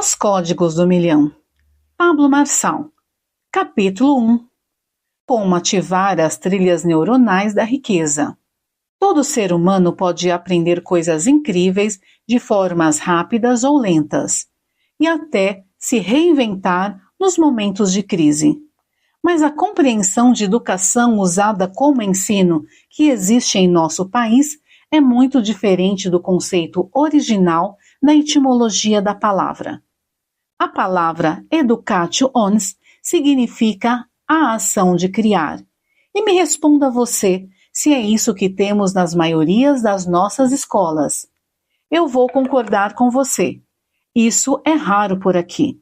Os Códigos do Milhão. Pablo Marçal. Capítulo 1. Como ativar as trilhas neuronais da riqueza. Todo ser humano pode aprender coisas incríveis de formas rápidas ou lentas, e até se reinventar nos momentos de crise. Mas a compreensão de educação usada como ensino que existe em nosso país é muito diferente do conceito original da etimologia da palavra. A palavra educatio ons significa a ação de criar. E me responda você se é isso que temos nas maiorias das nossas escolas. Eu vou concordar com você. Isso é raro por aqui,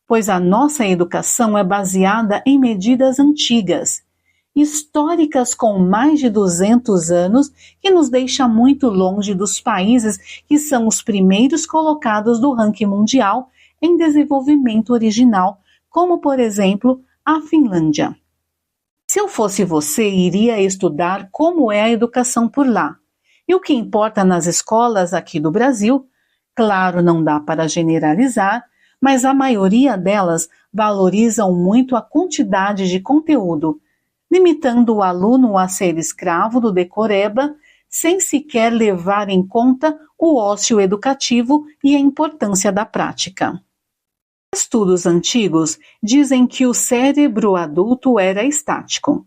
pois a nossa educação é baseada em medidas antigas, históricas com mais de 200 anos, que nos deixa muito longe dos países que são os primeiros colocados do ranking mundial em desenvolvimento original, como por exemplo a Finlândia. Se eu fosse você, iria estudar como é a educação por lá. E o que importa nas escolas aqui do Brasil, claro, não dá para generalizar, mas a maioria delas valorizam muito a quantidade de conteúdo, limitando o aluno a ser escravo do decoreba, sem sequer levar em conta o ócio educativo e a importância da prática. Estudos antigos dizem que o cérebro adulto era estático.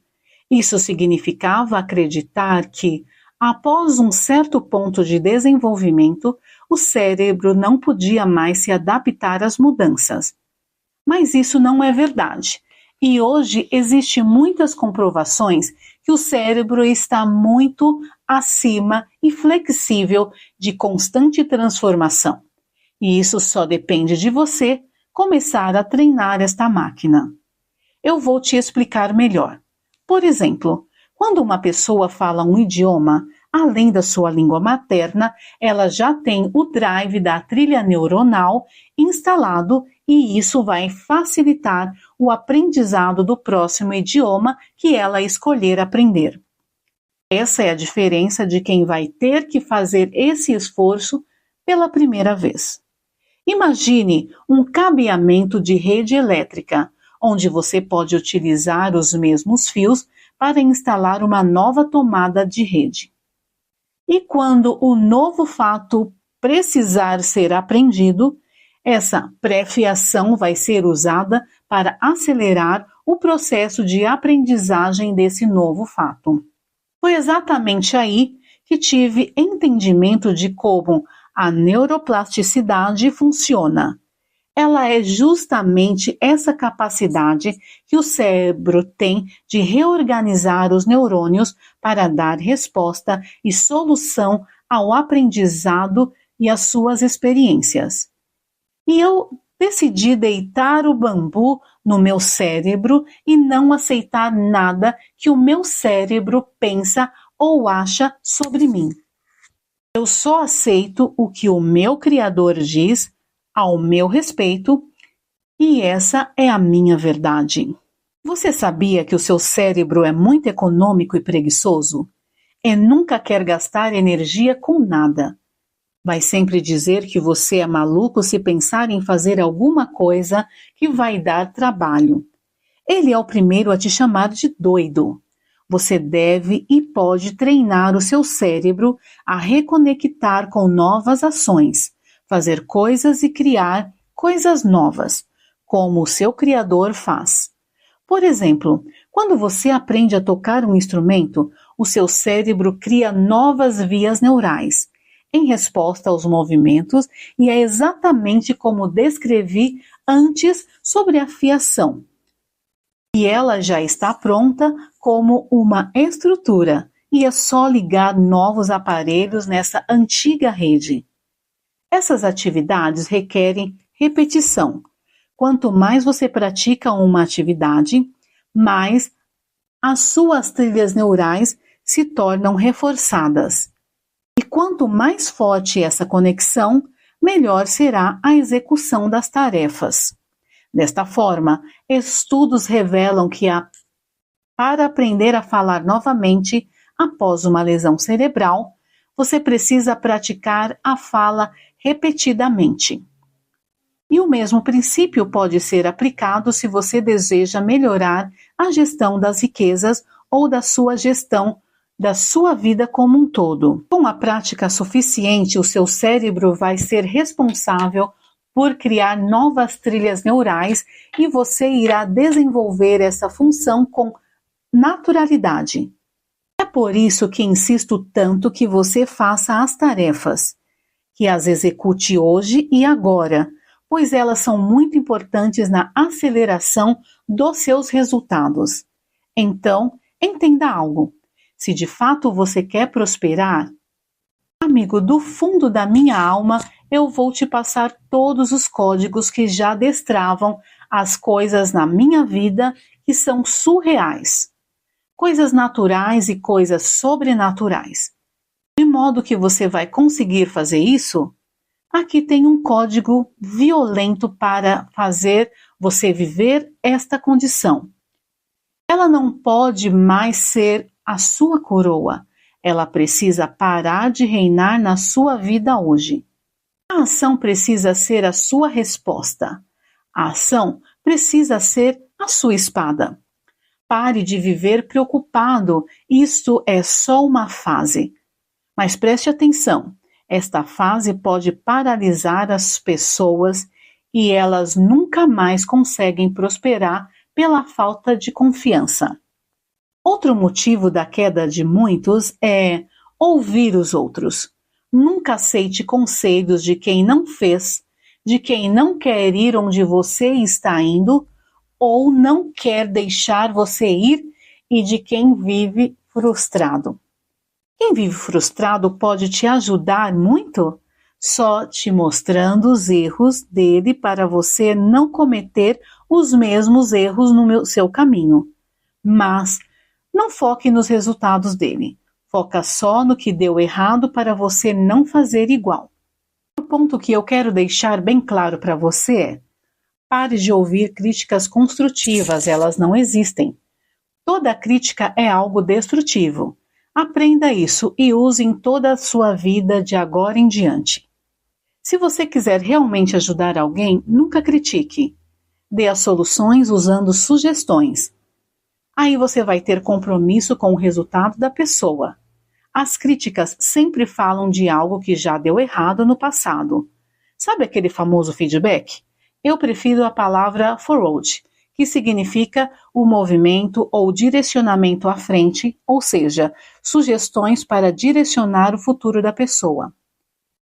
Isso significava acreditar que, após um certo ponto de desenvolvimento, o cérebro não podia mais se adaptar às mudanças. Mas isso não é verdade. E hoje existem muitas comprovações que o cérebro está muito acima e flexível de constante transformação. E isso só depende de você começar a treinar esta máquina. Eu vou te explicar melhor. Por exemplo, quando uma pessoa fala um idioma, além da sua língua materna, ela já tem o drive da trilha neuronal instalado e isso vai facilitar o aprendizado do próximo idioma que ela escolher aprender. Essa é a diferença de quem vai ter que fazer esse esforço pela primeira vez. Imagine um cabeamento de rede elétrica, onde você pode utilizar os mesmos fios para instalar uma nova tomada de rede. E quando o novo fato precisar ser aprendido, essa pré-fiação vai ser usada para acelerar o processo de aprendizagem desse novo fato. Foi exatamente aí que tive entendimento de como a neuroplasticidade funciona. Ela é justamente essa capacidade que o cérebro tem de reorganizar os neurônios para dar resposta e solução ao aprendizado e às suas experiências. E eu decidi deitar o bambu no meu cérebro e não aceitar nada que o meu cérebro pensa ou acha sobre mim. Eu só aceito o que o meu Criador diz ao meu respeito, e essa é a minha verdade. Você sabia que o seu cérebro é muito econômico e preguiçoso? E nunca quer gastar energia com nada. Vai sempre dizer que você é maluco se pensar em fazer alguma coisa que vai dar trabalho. Ele é o primeiro a te chamar de doido. Você deve e pode treinar o seu cérebro a reconectar com novas ações, fazer coisas e criar coisas novas, como o seu Criador faz. Por exemplo, quando você aprende a tocar um instrumento, o seu cérebro cria novas vias neurais, em resposta aos movimentos, e é exatamente como descrevi antes sobre a fiação. E ela já está pronta como uma estrutura, e é só ligar novos aparelhos nessa antiga rede. Essas atividades requerem repetição. Quanto mais você pratica uma atividade, mais as suas trilhas neurais se tornam reforçadas. E quanto mais forte essa conexão, melhor será a execução das tarefas. Desta forma, estudos revelam que para aprender a falar novamente após uma lesão cerebral, você precisa praticar a fala repetidamente. E o mesmo princípio pode ser aplicado se você deseja melhorar a gestão das riquezas ou da sua gestão da sua vida como um todo. Com a prática suficiente, o seu cérebro vai ser responsável por criar novas trilhas neurais e você irá desenvolver essa função com naturalidade. É por isso que insisto tanto que você faça as tarefas, que as execute hoje e agora, pois elas são muito importantes na aceleração dos seus resultados. Então, entenda algo. Se de fato você quer prosperar, amigo, do fundo da minha alma, eu vou te passar todos os códigos que já destravam as coisas na minha vida que são surreais. Coisas naturais e coisas sobrenaturais. De modo que você vai conseguir fazer isso? Aqui tem um código violento para fazer você viver esta condição. Ela não pode mais ser a sua coroa. Ela precisa parar de reinar na sua vida hoje. A ação precisa ser a sua resposta. A ação precisa ser a sua espada. Pare de viver preocupado. Isto é só uma fase. Mas preste atenção. Esta fase pode paralisar as pessoas e elas nunca mais conseguem prosperar pela falta de confiança. Outro motivo da queda de muitos é ouvir os outros. Nunca aceite conselhos de quem não fez, de quem não quer ir onde você está indo ou não quer deixar você ir e de quem vive frustrado. Quem vive frustrado pode te ajudar muito, só te mostrando os erros dele para você não cometer os mesmos erros no seu caminho. Mas não foque nos resultados dele. Foca só no que deu errado para você não fazer igual. O ponto que eu quero deixar bem claro para você é: pare de ouvir críticas construtivas, elas não existem. Toda crítica é algo destrutivo. Aprenda isso e use em toda a sua vida de agora em diante. Se você quiser realmente ajudar alguém, nunca critique. Dê as soluções usando sugestões. Aí você vai ter compromisso com o resultado da pessoa. As críticas sempre falam de algo que já deu errado no passado. Sabe aquele famoso feedback? Eu prefiro a palavra forward, que significa o movimento ou direcionamento à frente, ou seja, sugestões para direcionar o futuro da pessoa.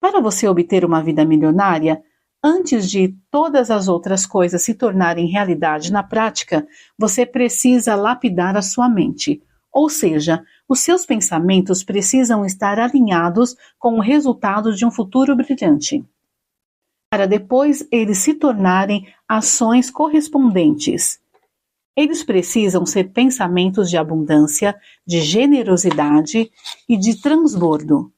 Para você obter uma vida milionária, antes de todas as outras coisas se tornarem realidade na prática, você precisa lapidar a sua mente. Ou seja, os seus pensamentos precisam estar alinhados com o resultado de um futuro brilhante, para depois eles se tornarem ações correspondentes. Eles precisam ser pensamentos de abundância, de generosidade e de transbordo.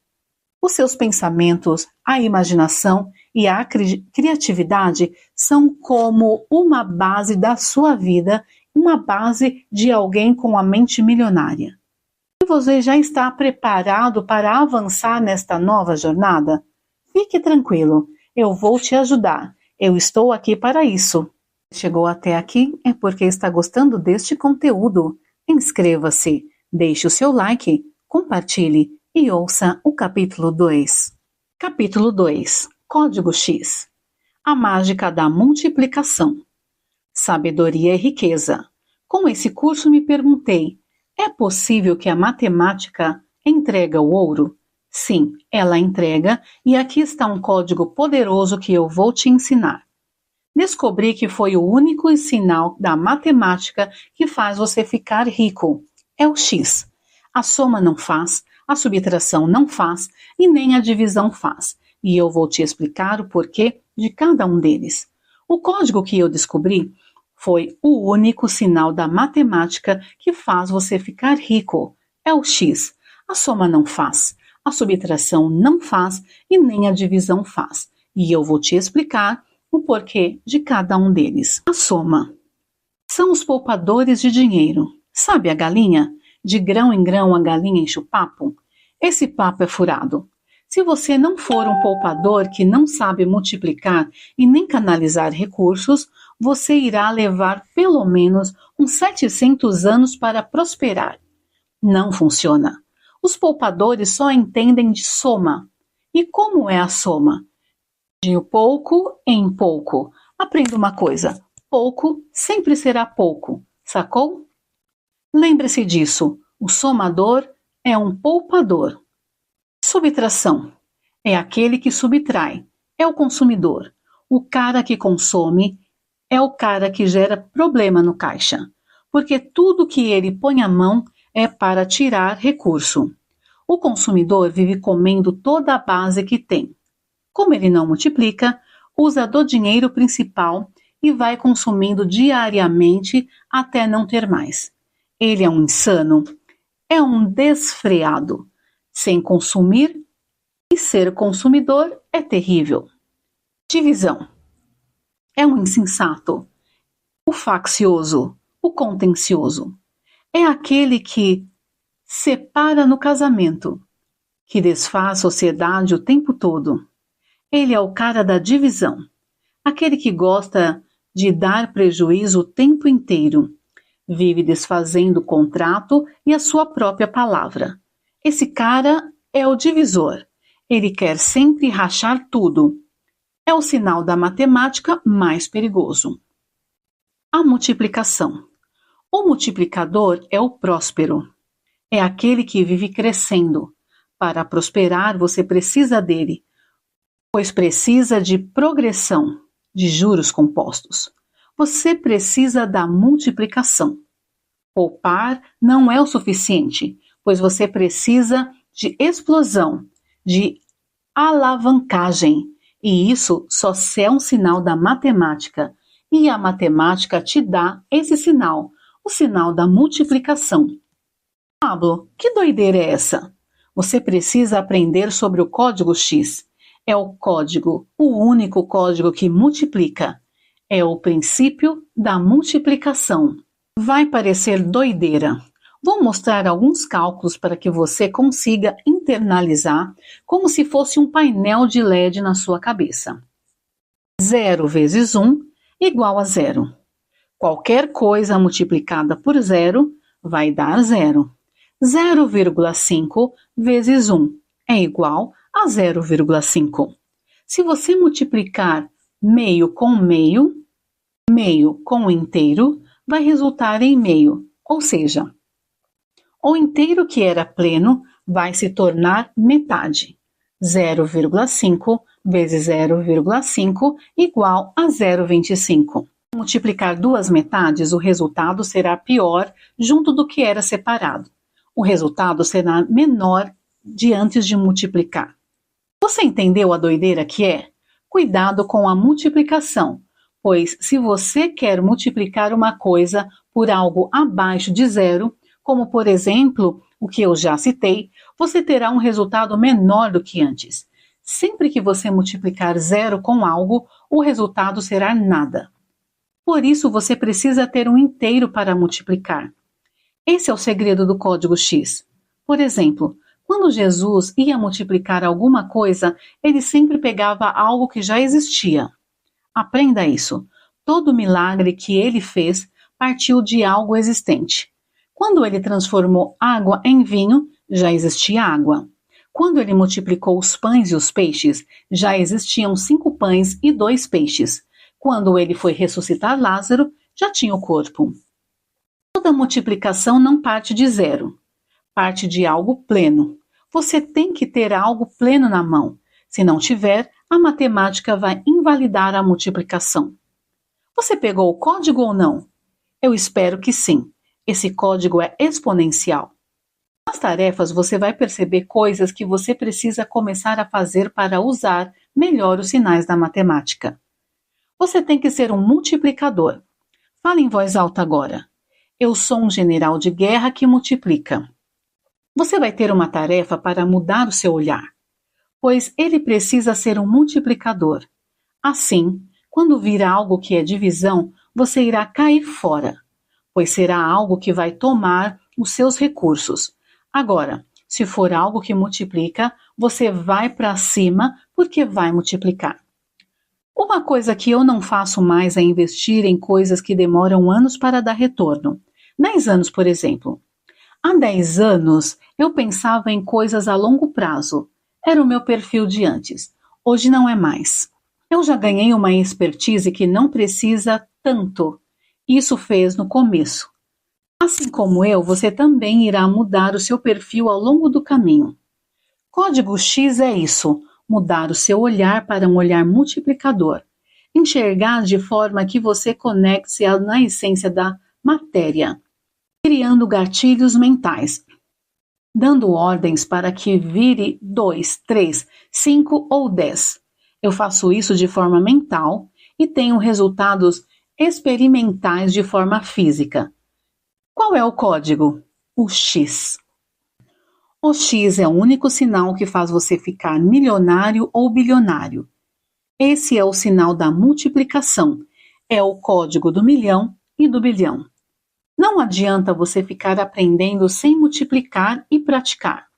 Os seus pensamentos, a imaginação e a criatividade são como uma base da sua vida, uma base de alguém com a mente milionária. E você já está preparado para avançar nesta nova jornada? Fique tranquilo, eu vou te ajudar. Eu estou aqui para isso. Chegou até aqui é porque está gostando deste conteúdo. Inscreva-se, deixe o seu like, compartilhe e ouça o capítulo 2. Capítulo 2. Código X. A mágica da multiplicação. Sabedoria e riqueza. Com esse curso me perguntei, é possível que a matemática entrega o ouro? Sim, ela entrega e aqui está um código poderoso que eu vou te ensinar. Descobri que foi o único sinal da matemática que faz você ficar rico. É o X. A soma não faz, a subtração não faz e nem a divisão faz. E eu vou te explicar o porquê de cada um deles. O código que eu descobri foi o único sinal da matemática que faz você ficar rico. É o X. A soma não faz, a subtração não faz e nem a divisão faz. E eu vou te explicar o porquê de cada um deles. A soma. São os poupadores de dinheiro. Sabe a galinha? De grão em grão a galinha enche o papo? Esse papo é furado. Se você não for um poupador que não sabe multiplicar e nem canalizar recursos, você irá levar pelo menos uns 700 anos para prosperar. Não funciona. Os poupadores só entendem de soma. E como é a soma? De pouco em pouco. Aprenda uma coisa: pouco sempre será pouco. Sacou? Lembre-se disso. O somador é um poupador. Subtração é aquele que subtrai, é o consumidor. O cara que consome é o cara que gera problema no caixa, porque tudo que ele põe a mão é para tirar recurso. O consumidor vive comendo toda a base que tem. Como ele não multiplica, usa do dinheiro principal e vai consumindo diariamente até não ter mais. Ele é um insano, é um desfreado. Sem consumir e ser consumidor é terrível. Divisão. É um insensato, o faccioso, o contencioso. É aquele que separa no casamento, que desfaz a sociedade o tempo todo. Ele é o cara da divisão, aquele que gosta de dar prejuízo o tempo inteiro. Vive desfazendo o contrato e a sua própria palavra. Esse cara é o divisor. Ele quer sempre rachar tudo. É o sinal da matemática mais perigoso. A multiplicação. O multiplicador é o próspero. É aquele que vive crescendo. Para prosperar, você precisa dele, pois precisa de progressão, de juros compostos. Você precisa da multiplicação. Poupar não é o suficiente, pois você precisa de explosão, de alavancagem. E isso só é um sinal da matemática. E a matemática te dá esse sinal, o sinal da multiplicação. Pablo, que doideira é essa? Você precisa aprender sobre o código X. É o código, o único código que multiplica. É o princípio da multiplicação. Vai parecer doideira. Vou mostrar alguns cálculos para que você consiga internalizar como se fosse um painel de LED na sua cabeça. 0 vezes 1 igual a 0. Qualquer coisa multiplicada por 0 vai dar 0. 0,5 vezes 1 é igual a 0,5. Se você multiplicar meio com meio, meio com inteiro, vai resultar em meio, ou seja, o inteiro que era pleno vai se tornar metade. 0,5 vezes 0,5 igual a 0,25. Se multiplicar duas metades, o resultado será pior junto do que era separado. O resultado será menor de antes de multiplicar. Você entendeu a doideira que é? Cuidado com a multiplicação, pois se você quer multiplicar uma coisa por algo abaixo de zero, como por exemplo o que eu já citei, você terá um resultado menor do que antes. Sempre que você multiplicar zero com algo, o resultado será nada. Por isso você precisa ter um inteiro para multiplicar. Esse é o segredo do código X. Por exemplo, quando Jesus ia multiplicar alguma coisa, ele sempre pegava algo que já existia. Aprenda isso. Todo milagre que ele fez partiu de algo existente. Quando ele transformou água em vinho, já existia água. Quando ele multiplicou os pães e os peixes, já existiam 5 pães e 2 peixes. Quando ele foi ressuscitar Lázaro, já tinha o corpo. Toda multiplicação não parte de zero. Parte de algo pleno. Você tem que ter algo pleno na mão. Se não tiver, a matemática vai invalidar a multiplicação. Você pegou o código ou não? Eu espero que sim. Esse código é exponencial. Nas tarefas você vai perceber coisas que você precisa começar a fazer para usar melhor os sinais da matemática. Você tem que ser um multiplicador. Fale em voz alta agora. Eu sou um general de guerra que multiplica. Você vai ter uma tarefa para mudar o seu olhar, pois ele precisa ser um multiplicador. Assim, quando vir algo que é divisão, você irá cair fora, pois será algo que vai tomar os seus recursos. Agora, Se for algo que multiplica, você vai para cima porque vai multiplicar. Uma coisa que eu não faço mais é investir em coisas que demoram anos para dar retorno. 10 anos, por exemplo. Há 10 anos, eu pensava em coisas a longo prazo. Era o meu perfil de antes. Hoje não é mais. Eu já ganhei uma expertise que não precisa tanto. Isso fez no começo. Assim como eu, você também irá mudar o seu perfil ao longo do caminho. Código X é isso, mudar o seu olhar para um olhar multiplicador. Enxergar de forma que você conecte na essência da matéria, criando gatilhos mentais, dando ordens para que vire 2, 3, 5 ou 10. Eu faço isso de forma mental e tenho resultados experimentais de forma física. Qual é o código? O X. O X é o único sinal que faz você ficar milionário ou bilionário. Esse é o sinal da multiplicação. É o código do milhão e do bilhão. Não adianta você ficar aprendendo sem multiplicar e praticar.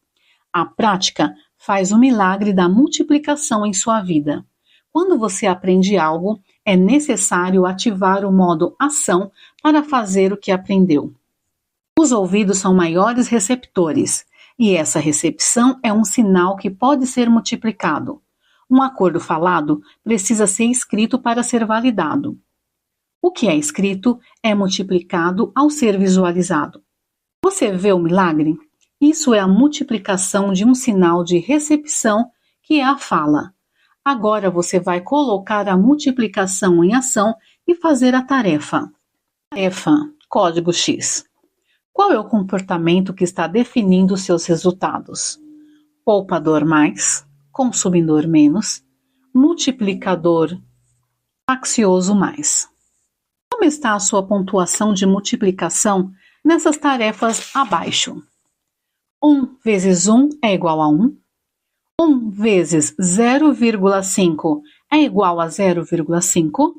A prática faz o milagre da multiplicação em sua vida. Quando você aprende algo, é necessário ativar o modo ação para fazer o que aprendeu. Os ouvidos são maiores receptores, e essa recepção é um sinal que pode ser multiplicado. Um acordo falado precisa ser escrito para ser validado. O que é escrito é multiplicado ao ser visualizado. Você vê o milagre? Isso é a multiplicação de um sinal de recepção, que é a fala. Agora você vai colocar a multiplicação em ação e fazer a tarefa. Tarefa, código X. Qual é o comportamento que está definindo seus resultados? Poupador mais, consumidor menos, multiplicador faccioso mais. Como está a sua pontuação de multiplicação nessas tarefas abaixo? 1 vezes 1 é igual a 1. 1 vezes 0,5 é igual a 0,5.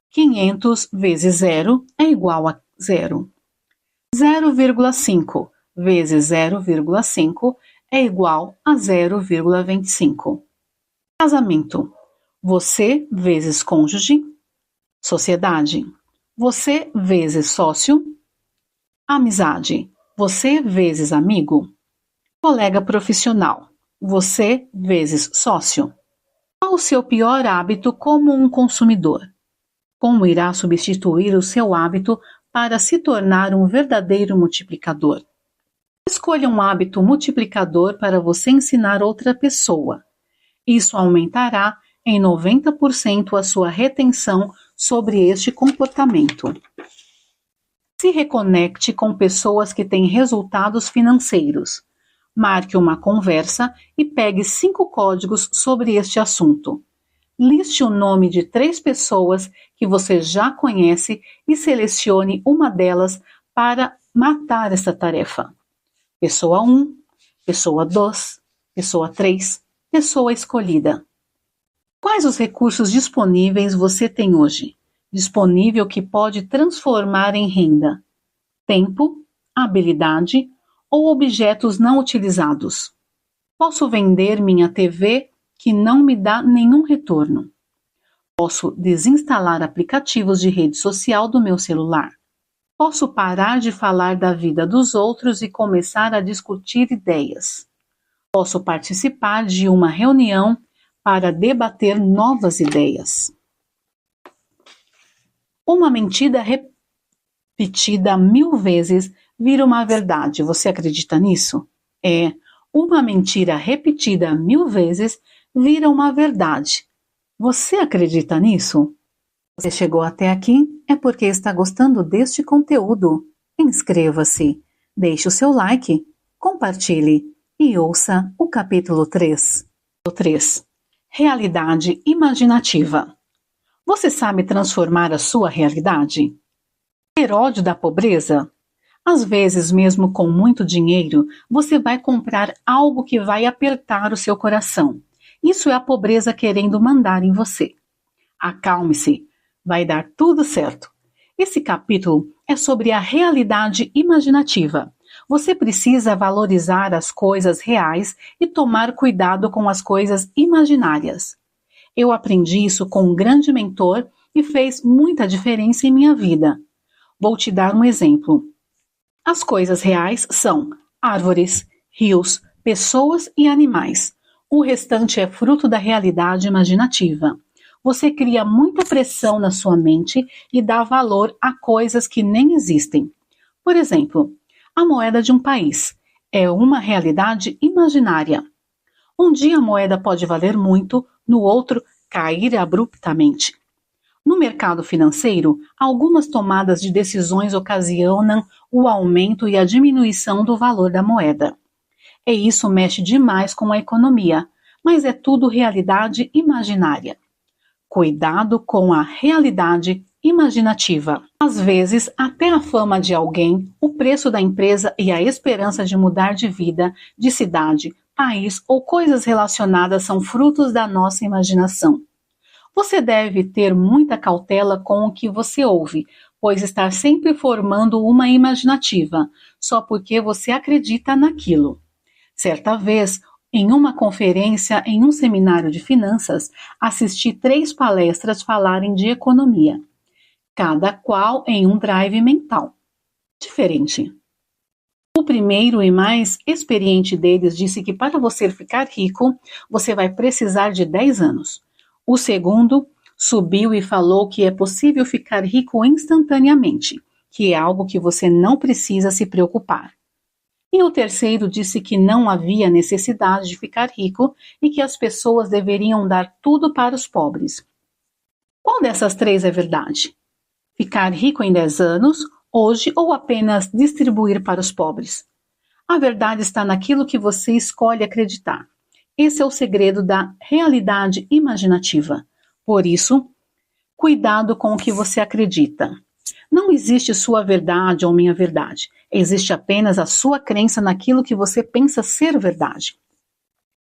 500 vezes 0 é igual a 0. 0,5 vezes 0,5 é igual a 0,25. Casamento. Você vezes cônjuge. Sociedade. Você vezes sócio. Amizade. Você vezes amigo. Colega profissional. Você vezes sócio. Qual o seu pior hábito como um consumidor? Como irá substituir o seu hábito para se tornar um verdadeiro multiplicador? Escolha um hábito multiplicador para você ensinar outra pessoa. Isso aumentará em 90% a sua retenção sobre este comportamento. Se reconecte com pessoas que têm resultados financeiros. Marque uma conversa e pegue 5 códigos sobre este assunto. Liste o nome de 3 pessoas que você já conhece e selecione uma delas para matar esta tarefa. Pessoa 1, pessoa 2, pessoa 3, pessoa escolhida. Quais os recursos disponíveis você tem hoje? Disponível que pode transformar em renda? Tempo, habilidade ou objetos não utilizados? Posso vender minha TV que não me dá nenhum retorno. Posso desinstalar aplicativos de rede social do meu celular. Posso parar de falar da vida dos outros e começar a discutir ideias. Posso participar de uma reunião para debater novas ideias. Uma mentira repetida 1000 vezes vira uma verdade. Você acredita nisso? Uma mentira repetida 1000 vezes vira uma verdade. Você acredita nisso? Você chegou até aqui é porque está gostando deste conteúdo. Inscreva-se, deixe o seu like, compartilhe e ouça o capítulo 3. 3. Realidade imaginativa. Você sabe transformar a sua realidade? Ter ódio da pobreza? Às vezes, mesmo com muito dinheiro, você vai comprar algo que vai apertar o seu coração. Isso é a pobreza querendo mandar em você. Acalme-se, vai dar tudo certo. Esse capítulo é sobre a realidade imaginativa. Você precisa valorizar as coisas reais e tomar cuidado com as coisas imaginárias. Eu aprendi isso com um grande mentor e fez muita diferença em minha vida. Vou te dar um exemplo. As coisas reais são árvores, rios, pessoas e animais. O restante é fruto da realidade imaginativa. Você cria muita pressão na sua mente e dá valor a coisas que nem existem. Por exemplo, a moeda de um país é uma realidade imaginária. Um dia a moeda pode valer muito, no outro cair abruptamente. No mercado financeiro, algumas tomadas de decisões ocasionam o aumento e a diminuição do valor da moeda. E isso mexe demais com a economia, mas é tudo realidade imaginária. Cuidado com a realidade imaginativa. Às vezes, até a fama de alguém, o preço da empresa e a esperança de mudar de vida, de cidade, país ou coisas relacionadas são frutos da nossa imaginação. Você deve ter muita cautela com o que você ouve, pois está sempre formando uma imaginativa, só porque você acredita naquilo. Certa vez, em uma conferência em um seminário de finanças, assisti 3 palestras falarem de economia, cada qual em um drive mental diferente. O primeiro e mais experiente deles disse que para você ficar rico, você vai precisar de 10 anos. O segundo subiu e falou que é possível ficar rico instantaneamente, que é algo que você não precisa se preocupar. E o terceiro disse que não havia necessidade de ficar rico e que as pessoas deveriam dar tudo para os pobres. Qual dessas 3 é verdade? Ficar rico em 10 anos, hoje, ou apenas distribuir para os pobres? A verdade está naquilo que você escolhe acreditar. Esse é o segredo da realidade imaginativa. Por isso, cuidado com o que você acredita. Não existe sua verdade ou minha verdade. Existe apenas a sua crença naquilo que você pensa ser verdade.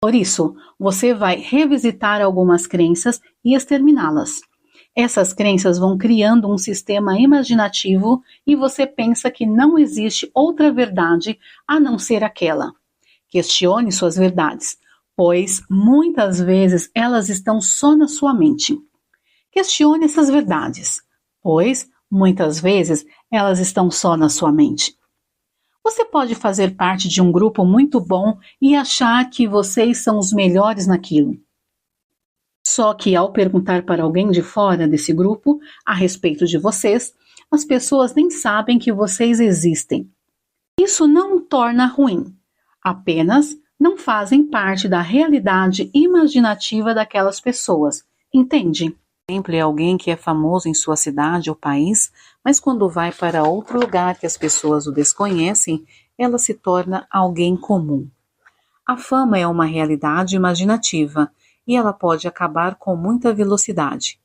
Por isso, você vai revisitar algumas crenças e exterminá-las. Essas crenças vão criando um sistema imaginativo e você pensa que não existe outra verdade a não ser aquela. Questione suas verdades, pois muitas vezes elas estão só na sua mente. Questione essas verdades, pois muitas vezes elas estão só na sua mente. Você pode fazer parte de um grupo muito bom e achar que vocês são os melhores naquilo. Só que ao perguntar para alguém de fora desse grupo a respeito de vocês, as pessoas nem sabem que vocês existem. Isso não o torna ruim, apenas não fazem parte da realidade imaginativa daquelas pessoas, entende? Exemplo é alguém que é famoso em sua cidade ou país, mas quando vai para outro lugar que as pessoas o desconhecem, ela se torna alguém comum. A fama é uma realidade imaginativa e ela pode acabar com muita velocidade.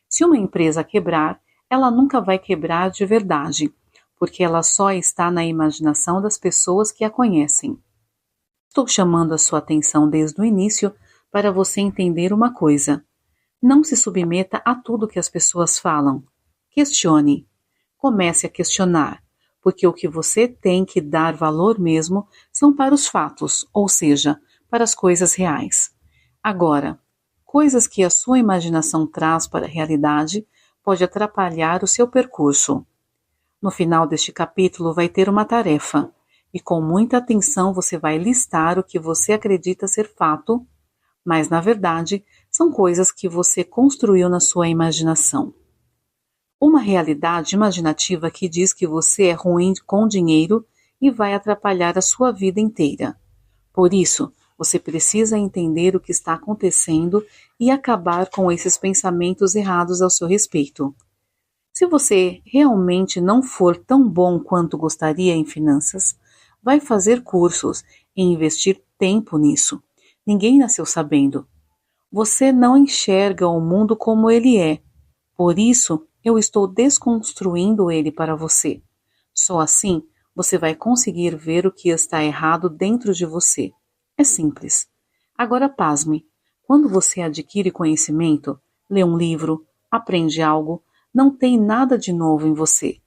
Se uma empresa quebrar, ela nunca vai quebrar de verdade, porque ela só está na imaginação das pessoas que a conhecem. Estou chamando a sua atenção desde o início para você entender uma coisa. Não se submeta a tudo que as pessoas falam. Questione. Comece a questionar, porque o que você tem que dar valor mesmo são para os fatos, ou seja, para as coisas reais. Agora, coisas que a sua imaginação traz para a realidade pode atrapalhar o seu percurso. No final deste capítulo vai ter uma tarefa, e com muita atenção você vai listar o que você acredita ser fato, mas na verdade são coisas que você construiu na sua imaginação. Uma realidade imaginativa que diz que você é ruim com dinheiro e vai atrapalhar a sua vida inteira. Por isso, você precisa entender o que está acontecendo e acabar com esses pensamentos errados ao seu respeito. Se você realmente não for tão bom quanto gostaria em finanças, vai fazer cursos e investir tempo nisso. Ninguém nasceu sabendo. Você não enxerga o mundo como ele é. Por isso, eu estou desconstruindo ele para você. Só assim, você vai conseguir ver o que está errado dentro de você. É simples. Agora pasme. Quando você adquire conhecimento, lê um livro, aprende algo, não tem nada de novo em você.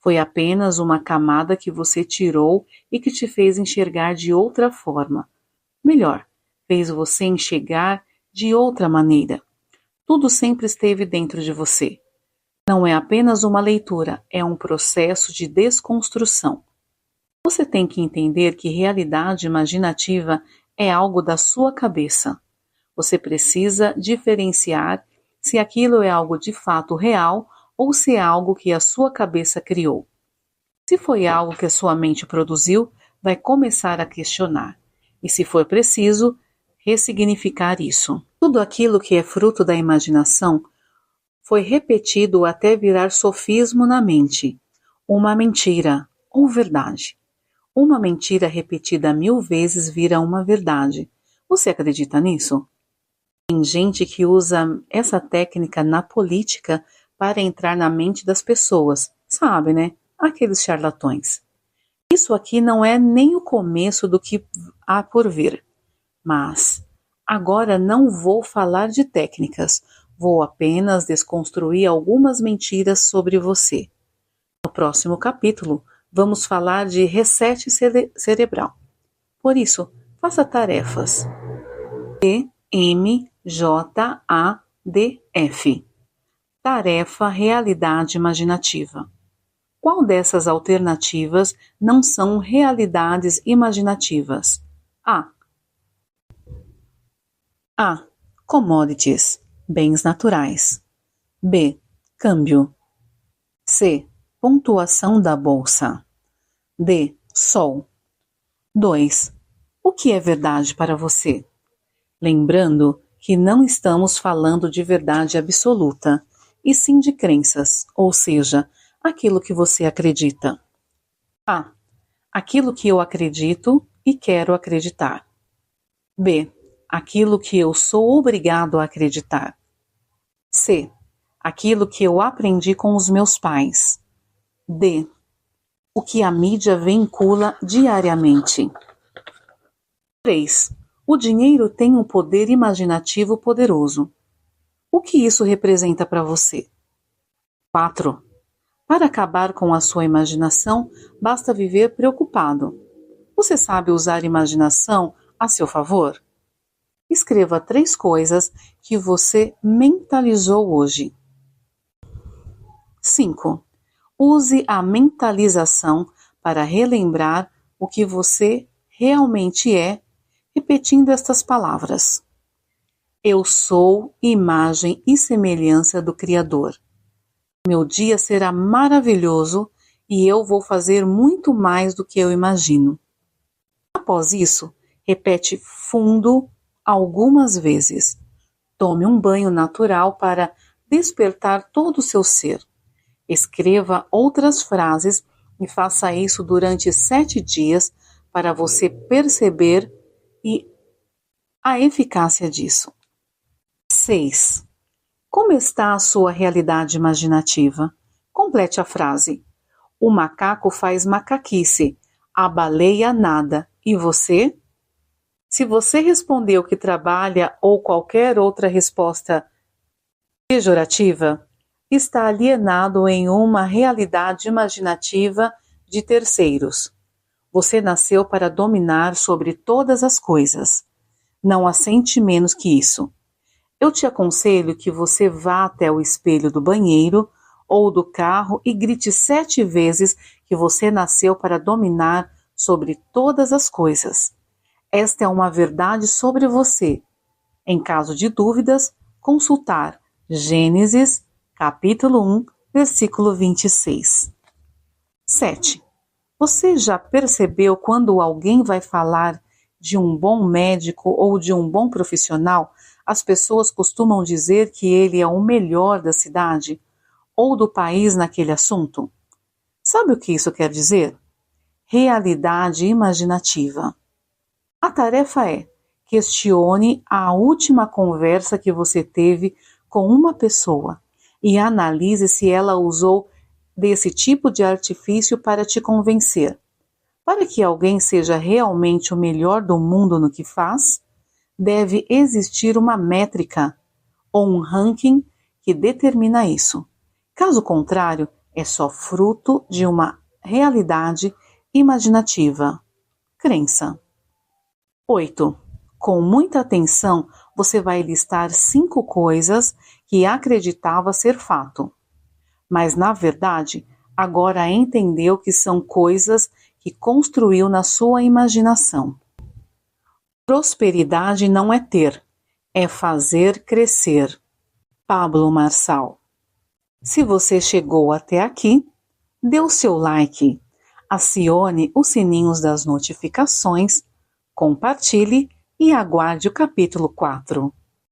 Foi apenas uma camada que você tirou e que te fez enxergar de outra forma. Melhor, fez você enxergar de outra maneira. Tudo sempre esteve dentro de você. Não é apenas uma leitura, é um processo de desconstrução. Você tem que entender que realidade imaginativa é algo da sua cabeça. Você precisa diferenciar se aquilo é algo de fato real ou se é algo que a sua cabeça criou. Se foi algo que a sua mente produziu, vai começar a questionar. E se for preciso, ressignificar isso. Tudo aquilo que é fruto da imaginação foi repetido até virar sofismo na mente. Uma mentira ou verdade. Uma mentira repetida 1000 vezes vira uma verdade. Você acredita nisso? Tem gente que usa essa técnica na política para entrar na mente das pessoas. Sabe, né? Aqueles charlatões. Isso aqui não é nem o começo do que há por vir. Mas agora não vou falar de técnicas. Vou apenas desconstruir algumas mentiras sobre você. No próximo capítulo, vamos falar de reset cerebral. Por isso, faça tarefas. TMJADF. Tarefa Realidade Imaginativa. Qual dessas alternativas não são realidades imaginativas? A. Commodities, bens naturais. B. Câmbio. C. Pontuação da bolsa. D. Sol. 2. O que é verdade para você? Lembrando que não estamos falando de verdade absoluta, e sim de crenças, ou seja, aquilo que você acredita. A. Aquilo que eu acredito e quero acreditar. B. Aquilo que eu sou obrigado a acreditar. C. Aquilo que eu aprendi com os meus pais. D. O que a mídia vincula diariamente. 3. O dinheiro tem um poder imaginativo poderoso. O que isso representa para você? 4. Para acabar com a sua imaginação, basta viver preocupado. Você sabe usar imaginação a seu favor? Escreva 3 coisas que você mentalizou hoje. 5. Use a mentalização para relembrar o que você realmente é, repetindo estas palavras. Eu sou imagem e semelhança do Criador. Meu dia será maravilhoso e eu vou fazer muito mais do que eu imagino. Após isso, repete fundo algumas vezes. Tome um banho natural para despertar todo o seu ser. Escreva outras frases e faça isso durante 7 dias para você perceber a eficácia disso. 6. Como está a sua realidade imaginativa? Complete a frase. O macaco faz macaquice, a baleia nada. E você? Se você respondeu que trabalha ou qualquer outra resposta pejorativa, está alienado em uma realidade imaginativa de terceiros. Você nasceu para dominar sobre todas as coisas. Não há menos que isso. Eu te aconselho que você vá até o espelho do banheiro ou do carro e grite 7 vezes que você nasceu para dominar sobre todas as coisas. Esta é uma verdade sobre você. Em caso de dúvidas, consultar Gênesis, capítulo 1, versículo 26. 7. Você já percebeu quando alguém vai falar de um bom médico ou de um bom profissional, as pessoas costumam dizer que ele é o melhor da cidade ou do país naquele assunto? Sabe o que isso quer dizer? Realidade imaginativa. A tarefa é: questione a última conversa que você teve com uma pessoa e analise se ela usou desse tipo de artifício para te convencer. Para que alguém seja realmente o melhor do mundo no que faz, deve existir uma métrica ou um ranking que determina isso. Caso contrário, É só fruto de uma realidade imaginativa. Crença. 8. Com muita atenção, você vai listar 5 coisas que acreditava ser fato, mas na verdade, agora entendeu que são coisas que construiu na sua imaginação. Prosperidade não é ter, é fazer crescer. Pablo Marçal. Se você chegou até aqui, dê o seu like, acione os sininhos das notificações, compartilhe e aguarde o capítulo 4.